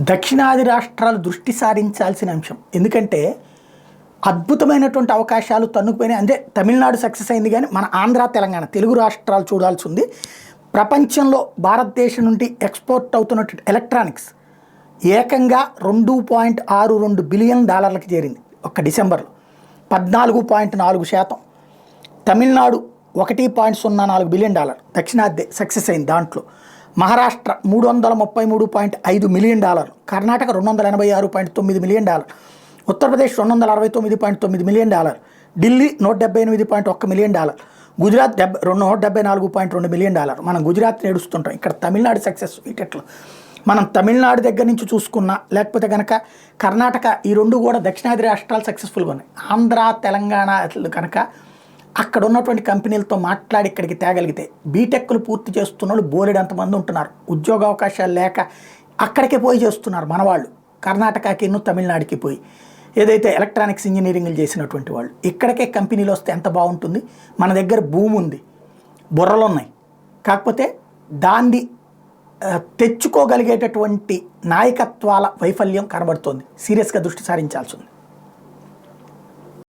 దక్షిణాది రాష్ట్రాలు దృష్టి సారించాల్సిన అంశం. ఎందుకంటే అద్భుతమైనటువంటి అవకాశాలు తన్నుకుపోయినాయి. అంటే తమిళనాడు సక్సెస్ అయింది, కానీ మన ఆంధ్ర తెలంగాణ తెలుగు రాష్ట్రాలు చూడాల్సి ఉంది. ప్రపంచంలో భారతదేశం నుండి ఎక్స్పోర్ట్ అవుతున్నటువంటి ఎలక్ట్రానిక్స్ ఏకంగా $2.62 బిలియన్ చేరింది ఒక్క డిసెంబర్లో, 14.4%. తమిళనాడు $1.04 బిలియన్, దక్షిణాది సక్సెస్ అయింది. దాంట్లో Maharashtra $333.5 million, Karnataka $286.9 million, Uttar Pradesh $269.9 million, Delhi $178.1 million, Gujarat $174.2 million. మనం గుజరాత్ నేడుస్తుంటాం, ఇక్కడ తమిళనాడు సక్సెస్ వీటిలో. మనం తమిళనాడు దగ్గర నుంచి చూసుకున్నా, లేకపోతే కనుక కర్ణాటక, ఈ రెండు కూడా దక్షిణాది రాష్ట్రాలు సక్సెస్ఫుల్గా ఉన్నాయి. ఆంధ్ర తెలంగాణ కనుక అక్కడ ఉన్నటువంటి కంపెనీలతో మాట్లాడి ఇక్కడికి తేగలిగితే, బీటెక్లు పూర్తి చేస్తున్న వాళ్ళు బోలెడంతమంది ఉంటున్నారు. ఉద్యోగ అవకాశాలు లేక అక్కడికే పోయి చేస్తున్నారు మన వాళ్ళు, కర్ణాటకకి తమిళనాడుకి పోయి ఏదైతే ఎలక్ట్రానిక్స్ ఇంజనీరింగ్లు చేసినటువంటి వాళ్ళు. ఇక్కడికే కంపెనీలు వస్తే ఎంత బాగుంటుంది. మన దగ్గర భూమి ఉంది, బుర్రలు ఉన్నాయి, కాకపోతే దాన్ని తెచ్చుకోగలిగేటటువంటి నాయకత్వాల వైఫల్యం కనబడుతోంది. సీరియస్గా దృష్టి సారించాల్సి ఉంది.